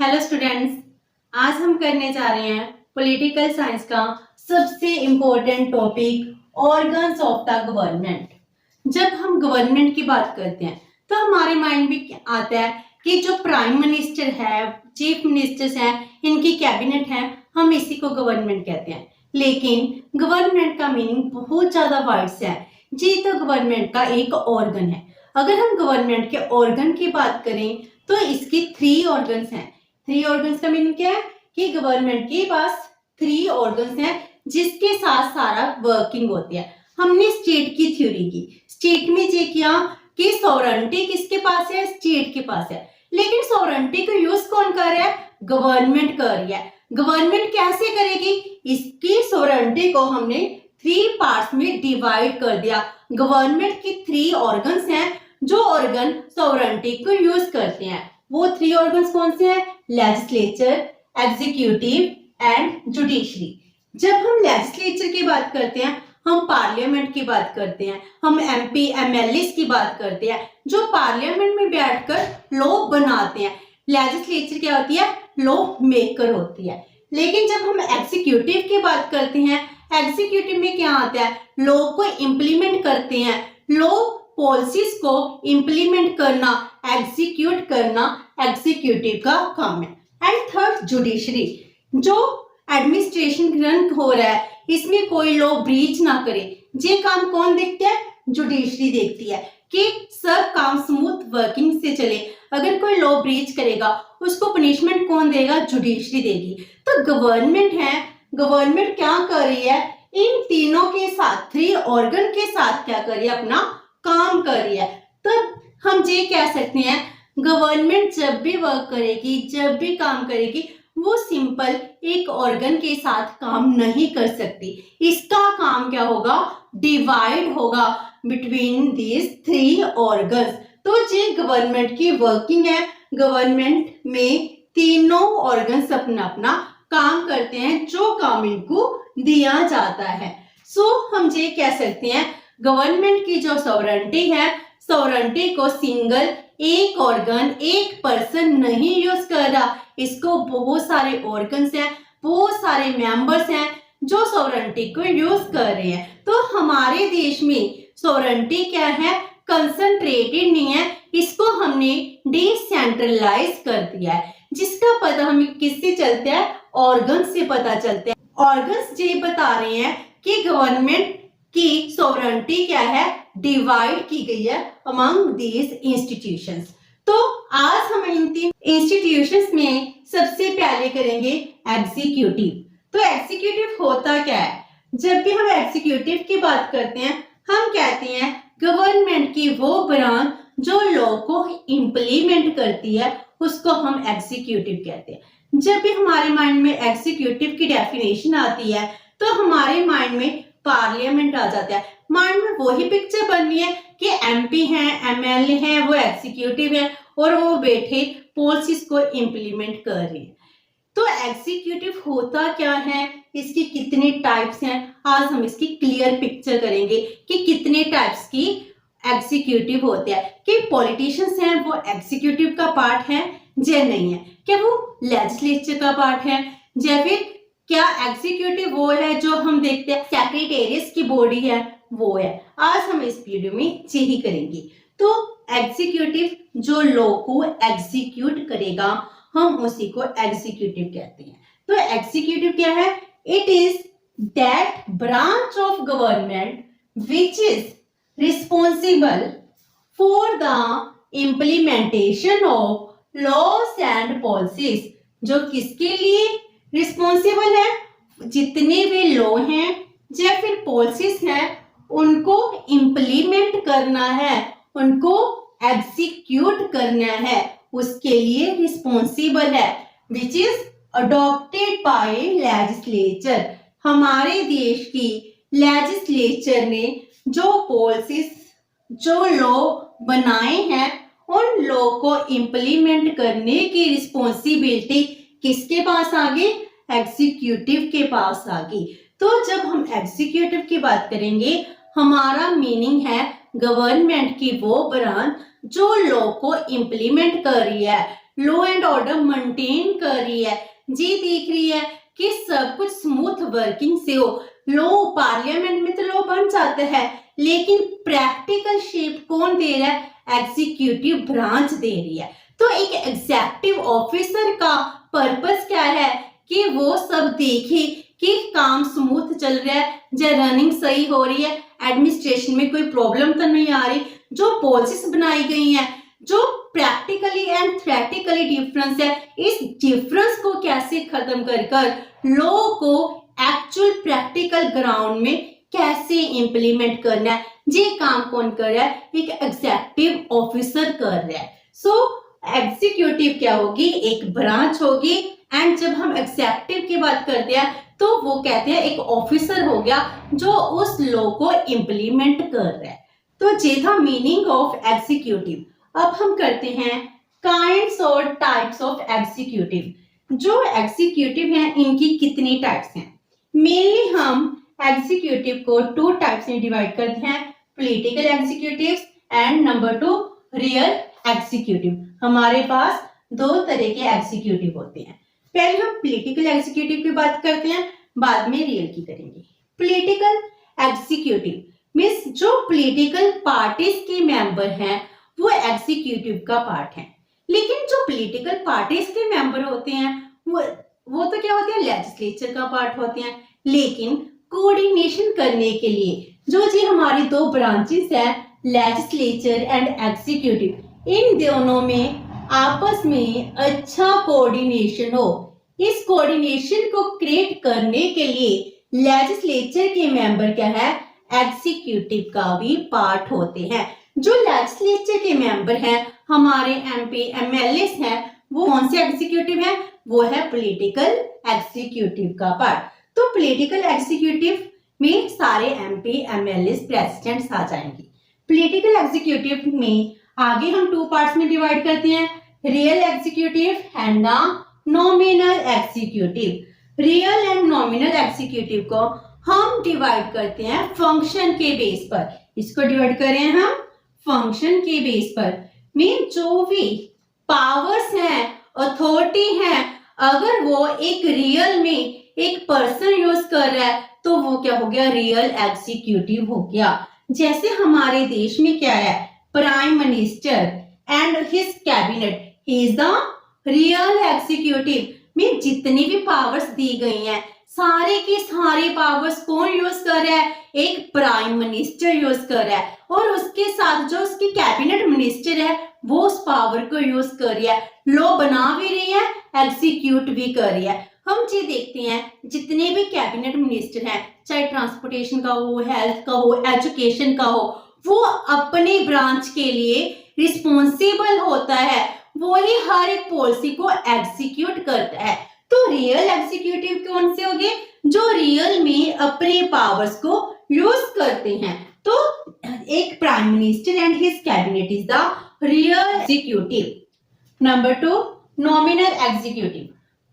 Hello students, आज हम करने जा रहे हैं पॉलिटिकल साइंस का सबसे important topic organs of the government. जब हम गवर्नमेंट की बात करते हैं तो हमारे माइंड में आता है कि जो प्राइम मिनिस्टर है, चीफ मिनिस्टर्स हैं, इनकी कैबिनेट है, हम इसी को गवर्नमेंट कहते हैं। लेकिन गवर्नमेंट का मीनिंग बहुत ज्यादा वाइड से है जी। तो गवर्नमेंट का एक ऑर्गन है। अगर हम गवर्नमेंट के ऑर्गन की बात करें तो इसकी 3 ऑर्गन्स हैं। 3 ऑर्गन्स का मीनिंग क्या है कि गवर्नमेंट के पास 3 ऑर्गन्स हैं जिसके साथ सारा वर्किंग होती है। हमने स्टेट की थ्योरी की, स्टेट में ये किया कि सॉवरेनिटी किसके पास है, स्टेट के पास है। लेकिन सॉवरेनिटी को यूज कौन कर रहा है, गवर्नमेंट कर रही है। गवर्नमेंट कैसे करेगी, इसकी सॉवरेनिटी को हमने 3 पार्ट्स में डिवाइड कर दिया। गवर्नमेंट की 3 ऑर्गन्स हैं जो ऑर्गन सॉवरेनिटी को यूज करते हैं। वो 3 ऑर्गन्स कौन से हैं, लेजिस्लेचर, एग्जीक्यूटिव एंड जुडिशरी। जब हम लेजिस्लेचर की बात करते हैं, हम पार्लियामेंट की बात करते हैं, हम एमपी एमएलए की बात करते हैं जो पार्लियामेंट में बैठकर लॉ बनाते हैं। लेजिस्लेचर क्या होती है, लॉ मेकर होती है। लेकिन जब हम एग्जीक्यूटिव की बात करते हैं, एग्जीक्यूटिव में क्या आता है, लॉ को इम्प्लीमेंट करते हैं। लॉ पॉलिसीज को इम्प्लीमेंट करना, एग्जीक्यूट करना एग्जीक्यूटिव का काम है। एंड थर्ड, जुडिशरी, जो एडमिनिस्ट्रेशन रन हो रहा है इसमें कोई लॉ ब्रीच ना करे, ये काम कौन देखता है, जुडिशरी देखती है कि सब काम स्मूथ वर्किंग से चले। अगर कोई लॉ ब्रीच करेगा उसको पनिशमेंट कौन देगा, जुडिशरी देगी। तो गवर्नमेंट है, गवर्नमेंट क्या कर रही है, इन तीनों के साथ 3 ऑर्गन के साथ क्या कर रही है, अपना काम कर रही है। तो हम ये कह सकते हैं गवर्नमेंट जब भी वर्क करेगी, जब भी काम करेगी, वो सिंपल एक ऑर्गन के साथ काम नहीं कर सकती। इसका काम क्या होगा, डिवाइड होगा बिटवीन दीज 3 ऑर्गन्स। तो ये गवर्नमेंट की वर्किंग है। गवर्नमेंट में तीनों ऑर्गन्स अपना अपना काम करते हैं जो काम इनको दिया जाता है। सो हम ये कह सकते हैं गवर्नमेंट की जो सॉवरेनिटी है, सॉवरेनिटी को सिंगल एक ऑर्गन, एक पर्सन नहीं यूज कर रहा, इसको बहुत सारे ऑर्गन्स हैं, बहुत सारे मेंबर्स हैं जो सॉवरेनिटी को यूज कर रहे हैं। तो हमारे देश में सॉवरेनिटी क्या है, कंसंट्रेटेड नहीं है, इसको हमने डिसेंट्रलाइज कर दिया है। जिसका पता हमें किससे चलता है, ऑर्गन से पता चलता है। ऑर्गन्स ये बता रहे हैं कि गवर्नमेंट की सॉवरेनिटी क्या है, डिवाइड की गई है अमंग दीज इंस्टीट्यूशंस। तो आज हम इन 3 इंस्टीट्यूशंस में सबसे पहले करेंगे एग्जीक्यूटिव। तो एग्जीक्यूटिव होता क्या है, जब भी हम एग्जीक्यूटिव की बात करते हैं हम कहते हैं गवर्नमेंट की वो ब्रांच जो लॉ को इम्प्लीमेंट करती है उसको हम एग्जीक्यूटिव कहते हैं। जब भी हमारे माइंड में एग्जीक्यूटिव की डेफिनेशन आती है तो हमारे माइंड में पार्लियामेंट आ जाता है। माइंड में वही पिक्चर बननी है कि एमपी हैं, एमएलए हैं, वो एग्जीक्यूटिव है और वो बैठे पॉलिसीज को इम्प्लीमेंट कर रहे हैं। तो एग्जीक्यूटिव होता क्या है, इसकी कितने टाइप्स हैं, आज हम इसकी क्लियर पिक्चर करेंगे कि कितने टाइप्स की एग्जीक्यूटिव होते हैं। कि पॉलिटिशियंस हैं वो एग्जीक्यूटिव का पार्ट है या नहीं है, क्या वो लेजिस्लेचर का पार्ट है, या फिर क्या एग्जीक्यूटिव वो है जो हम देखते हैं सेक्रेटेरिएट की बॉडी है, वो है। आज हम इस वीडियो में यही करेंगे। तो एग्जीक्यूटिव जो लॉ को एग्जीक्यूट करेगा हम उसी को एग्जीक्यूटिव कहते हैं। तो एग्जीक्यूटिव क्या है, it is that branch of government which is responsible for the implementation of laws and policies. जो किसके लिए रिस्पॉन्सिबल है, जितने भी लॉ हैं या फिर पॉलिसीज हैं उनको इम्प्लीमेंट करना है, उनको एग्जीक्यूट करना है, उसके लिए रिस्पॉन्सिबल है, which is adopted by legislature. हमारे देश की लेजिस्लेचर ने जो पॉलिसीज, जो लॉ बनाए हैं उन लॉ को इम्प्लीमेंट करने की रिस्पॉन्सिबिलिटी किसके पास आ गई, एग्जीक्यूटिव के पास आ गई। तो जब हम एग्जीक्यूटिव की बात करेंगे हमारा मीनिंग है गवर्नमेंट की वो ब्रांच जो लॉ को इम्प्लीमेंट कर रही है, लॉ एंड ऑर्डर मेंटेन कर रही है, जी देख रही है कि सब कुछ स्मूथ वर्किंग से हो। लॉ पार्लियामेंट में तो लॉ बन जाता है, लेकिन प्रैक्टिकल शेप कौन दे रहा है? एग्जीक्यूटिव ब्रांच दे रही है। तो एक एग्जीक्यूटिव ऑफिसर का पर्पस क्या है कि वो सब देखे कि काम स्मूथ चल रहा है, या रनिंग सही हो रही है, एडमिनिस्ट्रेशन में कोई प्रॉब्लम तो नहीं आ रही, जो पॉलिसीज बनाई गई हैं, जो प्रैक्टिकली एंड थ्योरेटिकली डिफरेंस है, इस डिफरेंस को कैसे खत्म कर लॉ को एक्चुअल प्रैक्टिकल ग्राउंड में कैसे इंप्लीमेंट करना है, ये काम कौन कर रहा है? एक एग्जीक्यूटिव ऑफिसर कर रहा है। सो एग्जीक्यूटिव क्या होगी? एक ब्रांच होगी। एंड जब हम एग्जीक्यूटिव की बात करते हैं तो वो कहते हैं एक ऑफिसर हो गया जो उस लॉ को इंप्लीमेंट कर रहा है। तो ये था मीनिंग ऑफ एग्जीक्यूटिव। अब हम करते हैं काइंड्स और टाइप्स ऑफ एग्जीक्यूटिव। जो एग्जीक्यूटिव हैं इनकी कितनी टाइप्स हैं? मेनली हम एग्जीक्यूटिव को 2 टाइप्स में डिवाइड करते हैं, political executives and number 2 real executive. हमारे पास 2 तरह के एग्जीक्यूटिव होते हैं। पहले हम पॉलिटिकल एग्जीक्यूटिव की बात करते हैं, बाद में रियल की करेंगे। पॉलिटिकल एग्जीक्यूटिव मींस जो पॉलिटिकल पार्टीज के मेंबर हैं वो एग्जीक्यूटिव का पार्ट है। लेकिन जो पॉलिटिकल पार्टीज के मेंबर होते हैं वो तो क्या होते हैं? लेजिस्लेचर का पार्ट होते हैं। लेकिन कोऑर्डिनेशन करने के लिए जो जी हमारी 2 ब्रांचेस है, लेजिस्लेचर एंड एग्जीक्यूटिव, इन दोनों में आपस में अच्छा कोऑर्डिनेशन हो, इस कोऑर्डिनेशन को क्रिएट करने के लिए लेजिस्लेचर के मेंबर क्या है? एग्जीक्यूटिव का भी पार्ट होते हैं। जो लेजिस्लेचर के मेंबर हैं, हमारे एमपी एमएलए हैं, वो कौन से एग्जीक्यूटिव है? वो है पॉलिटिकल एग्जीक्यूटिव का पार्ट। तो पॉलिटिकल एग्जीक्यूटिव में सारे एमपी एमएलए प्रेसिडेंट्स आ जाएंगे। पॉलिटिकल एग्जीक्यूटिव में आगे हम 2 पार्ट्स में डिवाइड करते हैं, real executive and the nominal executive. Real and nominal executive को हम डिवाइड करते हैं फंक्शन के बेस पर। इसको डिवाइड करें हम फंक्शन के बेस पर। मीन जो भी पावर्स हैं, अथॉरिटी है, अगर वो एक रियल में एक पर्सन यूज कर रहा है तो वो क्या हो गया? रियल एग्जीक्यूटिव हो गया। जैसे हमारे देश में क्या है? Prime minister and his cabinet, he is the real executive. में जितनी भी पावर्स दी गई हैं, सारे के सारे पावर्स कौन यूज कर रहा है? एक प्राइम मिनिस्टर यूज कर रहा है, और उसके साथ जो उसकी कैबिनेट मिनिस्टर है वो उस पावर को यूज कर रही है, लॉ बना भी रही है, एग्जीक्यूट भी कर रही है। हम ये देखते हैं जितने भी कैबिनेट मिनिस्टर हैं, चाहे ट्रांसपोर्टेशन का हो, हेल्थ का हो, एजुकेशन का हो, वो अपने ब्रांच के लिए रिस्पॉन्सिबल होता है, वो ही हर एक पॉलिसी को एग्जीक्यूट करता है। तो रियल एग्जीक्यूटिव कौन से होंगे? जो रियल में अपने पावर्स को यूज करते हैं। तो एक prime minister and his cabinet is the real executive. Number 2 nominal executive.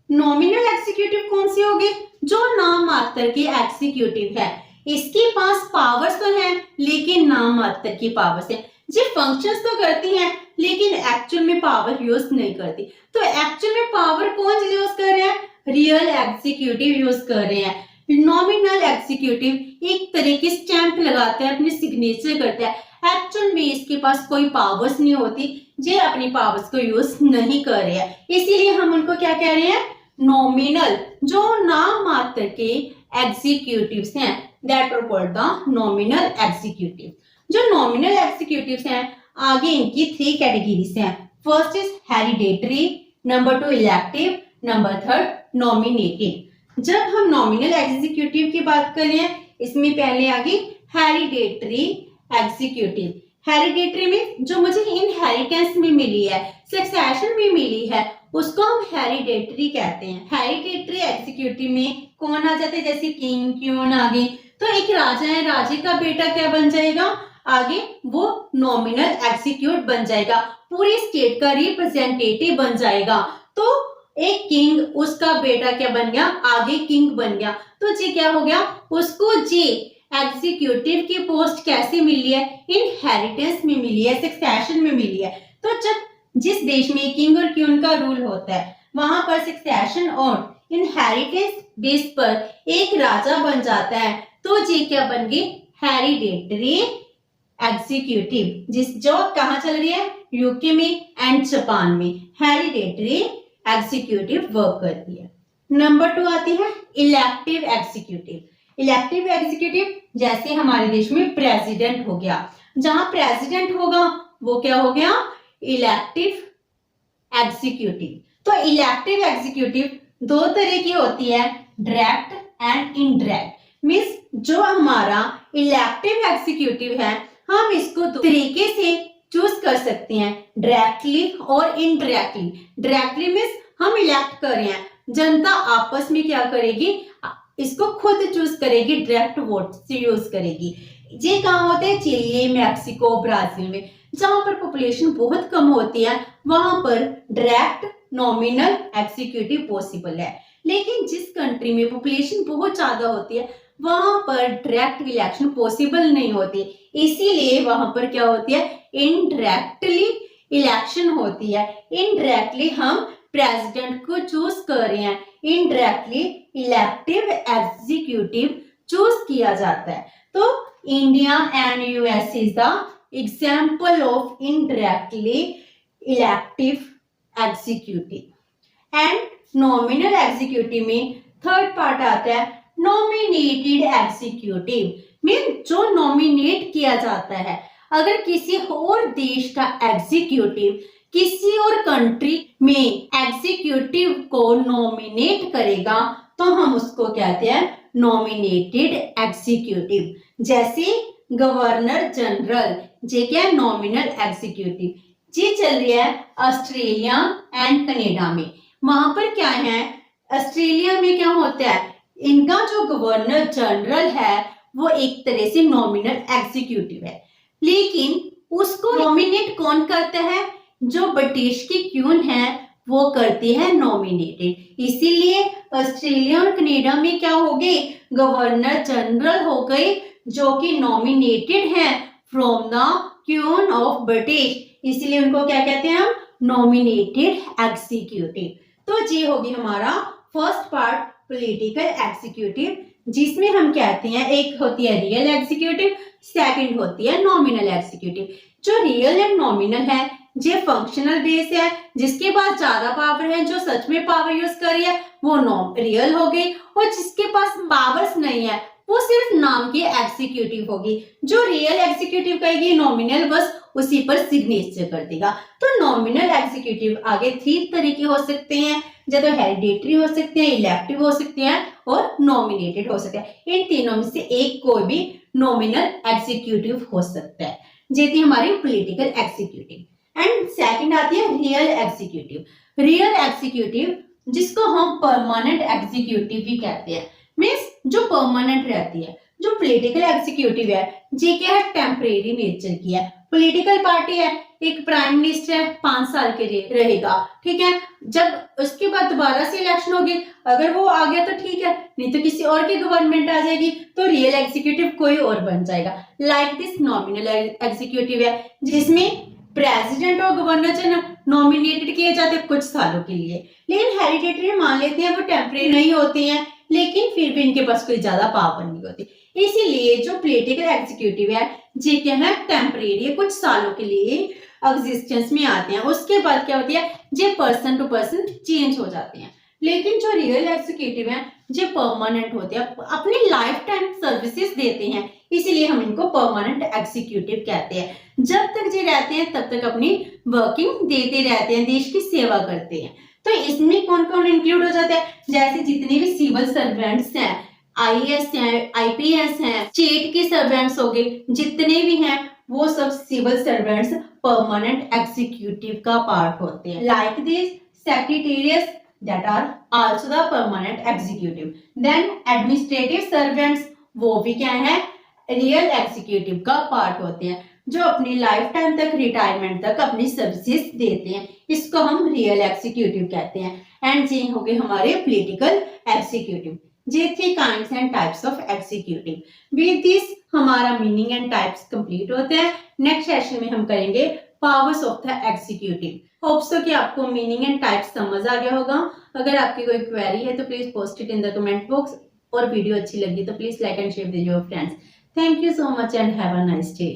Nominal executive कौन से होंगे? जो नाम मात्र के एग्जीक्यूटिव है, इसके पास पावर्स तो हैं लेकिन नाम मात्र की पावर्स हैं। ये फंक्शंस तो करती हैं लेकिन एक्चुअल में पावर यूज नहीं करती। तो एक्चुअल में पावर कौन यूज कर रहे हैं? रियल एग्जीक्यूटिव यूज कर रहे हैं। नॉमिनल एग्जीक्यूटिव एक तरह की स्टैंप लगाता है, अपनी सिग्नेचर करता है, एक्चुअल में इसके पास कोई पावर्स नहीं होती, ये अपनी पावर्स को यूज नहीं कर रहे हैं, इसीलिए हम उनको क्या कह रहे हैं? नॉमिनल। जो नाम मात्र के एग्जीक्यूटिव्स हैं, that are called the nominal executive. जो नॉमिनल एग्जीक्यूटिव्स हैं, आगे इनकी 3 कैटेगरीज हैं। First is hereditary, number 2 elective, number 3 nominated. जब हम नॉमिनल एग्जीक्यूटिव की बात कर रहे हैं, इसमें पहले आगे हेरिडेटरी एग्जीक्यूटिव। हेरिडेटरी में जो मुझे इनहेरिटेंस में मिली है, सक्सेशन में मिली है, उसको हम हेरिडेटरी कहते हैं। हेरिडेटरी एग्जीक्यूटिव में कौन आ जाते हैं? जैसे किंग, क्वीन आ गए। तो एक राजा है, राजे का बेटा क्या बन जाएगा? आगे वो नॉमिनल एग्जीक्यूट बन जाएगा, पूरी स्टेट का रिप्रेजेंटेटिव बन जाएगा। तो एक किंग, उसका बेटा क्या बन गया? आगे किंग बन गया। तो जी क्या हो गया? उसको जी एग्जीक्यूटिव की पोस्ट कैसे मिली है? इनहेरिटेंस में मिली है, सक्सेशन में मिली है। तो जब जिस देश में किंग और क्वीन का रूल होता है वहां पर सक्सेशन और इनहेरिटेंस बेस पर एक राजा बन जाता है तो ये क्या बन गई, हेरिडेटरी एग्जीक्यूटिव। जो कहाँ चल रही है, यूके में एंड जापान में हेरिडेटरी एग्जीक्यूटिव वर्क करती है। नंबर 2 आती है इलेक्टिव एग्जीक्यूटिव। इलेक्टिव एग्जीक्यूटिव जैसे हमारे देश में प्रेसिडेंट हो गया, जहां प्रेसिडेंट होगा वो क्या हो गया, इलेक्टिव एग्जीक्यूटिव। तो इलेक्टिव एग्जीक्यूटिव दो तरह की होती है, डायरेक्ट एंड इनडायरेक्ट। मींस जो हमारा इलेक्टिव एग्जीक्यूटिव है हम इसको दो तरीके से चूज कर सकते हैं, डायरेक्टली और इनडायरेक्टली। डायरेक्टली मींस हम इलेक्ट कर रहे हैं, जनता आपस में क्या करेगी, इसको खुद चूज करेगी, डायरेक्ट वोट से यूज करेगी। ये कहाँ होते हैं, चिली, मैक्सिको, ब्राजील में। जहां पर पॉपुलेशन बहुत कम होती है वहां पर डायरेक्ट नॉमिनल एग्जीक्यूटिव पॉसिबल है। लेकिन जिस कंट्री में पॉपुलेशन बहुत ज्यादा होती है वहां पर डायरेक्ट इलेक्शन पॉसिबल नहीं होती, इसीलिए वहां पर क्या होती है, इनडायरेक्टली इलेक्शन होती है। इनडायरेक्टली हम प्रेसिडेंट को चूज कर रहे हैं, इनडायरेक्टली इलेक्टिव एग्जीक्यूटिव चूज किया जाता है। तो India and US is the example of indirectly elective executive. And nominal executive में थर्ड पार्ट आता है नॉमिनेटेड एग्जीक्यूटिव। मीन जो नॉमिनेट किया जाता है, अगर किसी और देश का एग्जीक्यूटिव किसी और कंट्री में एग्जीक्यूटिव को नॉमिनेट करेगा तो हम उसको कहते हैं नॉमिनेटेड एग्जीक्यूटिव। जैसे गवर्नर जनरल, ये क्या है, नॉमिनल एग्जीक्यूटिव। ये चल रही है ऑस्ट्रेलिया एंड कनाडा में। वहां पर क्या है, ऑस्ट्रेलिया में क्या होता है, इनका जो गवर्नर जनरल है वो एक तरह से नॉमिनल एग्जीक्यूटिव है, लेकिन उसको नॉमिनेट कौन करता है, जो ब्रिटिश की क्वीन है वो करती है नॉमिनेटेड। इसीलिए ऑस्ट्रेलिया और कनाडा में क्या हो गई, गवर्नर जनरल हो गए जो कि नॉमिनेटेड है from the queen of British, इसीलिए उनको क्या कहते हैं हम, नॉमिनेटेड एग्जीक्यूटिव। तो ये होगी हमारा फर्स्ट पार्ट पॉलिटिकल एग्जीक्यूटिव, जिसमें हम कहते हैं एक होती है रियल एग्जीक्यूटिव, सेकंड होती है नॉमिनल एग्जीक्यूटिव। जो रियल एंड नॉमिनल है ये फंक्शनल बेस है, जिसके पास ज्यादा पावर है, जो सच में पावर यूज कर रही है वो रियल हो गई, और जिसके पास पावर्स नहीं है वो सिर्फ नाम की एग्जीक्यूटिव होगी। जो रियल एग्जीक्यूटिव कहेगी नॉमिनल बस उसी पर सिग्नेचर कर देगा। तो नॉमिनल एग्जीक्यूटिव आगे 3 तरीके हो सकते हैं, या तो हेरिडेटरी हो सकते हैं, इलेक्टिव हो सकते हैं और नॉमिनेटेड हो सकते हैं। इन तीनों में से एक कोई भी नॉमिनल एग्जीक्यूटिव हो सकता है। ये थी हमारी पॉलिटिकल एग्जीक्यूटिव। एंड सेकंड आती है रियल एग्जीक्यूटिव। रियल एग्जीक्यूटिव जिसको हम परमानेंट एग्जीक्यूटिव भी कहते हैं, मींस जो परमानेंट रहती है। जो पॉलिटिकल एग्जीक्यूटिव है ये क्या है, टेम्परेरी नेचर की है। पॉलिटिकल पार्टी है, एक प्राइम मिनिस्टर है 5 साल के लिए रहेगा, ठीक है। जब उसके बाद दोबारा से इलेक्शन होगी, अगर वो आ गया तो ठीक है, नहीं तो किसी और की गवर्नमेंट आ जाएगी तो रियल एग्जीक्यूटिव कोई और बन जाएगा। लाइक दिस नॉमिनल एग्जीक्यूटिव है जिसमें प्रेसिडेंट और गवर्नर जनरल नॉमिनेटेड किए जाते हैं कुछ सालों के लिए, लेकिन हेरिडेटरी मान लेते हैं वो टेम्परेरी नहीं होते हैं, लेकिन फिर भी इनके पास कोई ज्यादा पावर नहीं होती। इसीलिए जो पॉलिटिकल एग्जीक्यूटिव है ये क्या है, टेम्परेरी, कुछ सालों के लिए एग्जिस्टेंस में आते हैं, उसके बाद क्या होती है ये पर्सन टू पर्सन चेंज हो जाते हैं। लेकिन जो रियल एग्जीक्यूटिव है ये परमानेंट होते हैं, अपनी लाइफ टाइम सर्विसेज देते हैं, इसीलिए हम इनको परमानेंट एग्जीक्यूटिव कहते हैं। जब तक ये रहते हैं तब तक अपनी वर्किंग देते रहते हैं, देश की सेवा करते हैं। तो इसमें कौन कौन इंक्लूड हो जाता है, जैसे जितने भी सिविल सर्वेंट्स हैं, आईएएस हैं, आईपीएस हैं, स्टेट के सर्वेंट्स हो गए, जितने भी हैं वो सब सिविल सर्वेंट्स परमानेंट एग्जीक्यूटिव का पार्ट होते हैं। Like this secretaries that are also the permanent executive. Then administrative servants वो भी क्या है, रियल एग्जीक्यूटिव का पार्ट होते हैं, जो अपनी लाइफ टाइम तक, रिटायरमेंट तक अपनी सर्विसेज देते हैं, इसको हम रियल एग्जीक्यूटिव कहते हैं। एंड ये हो गए हमारे पॉलिटिकल एग्जीक्यूटिव। ये थे kinds and types of executive. With this हमारा मीनिंग एंड टाइप्स कंप्लीट होते हैं। नेक्स्ट सेशन में हम करेंगे powers of the executive. Hope so कि आपको मीनिंग एंड टाइप समझ आ गया होगा। अगर आपकी कोई क्वेरी है तो please post it in the comment box, और वीडियो अच्छी लगी तो please like and share with your friends. Thank you so much and have a nice day.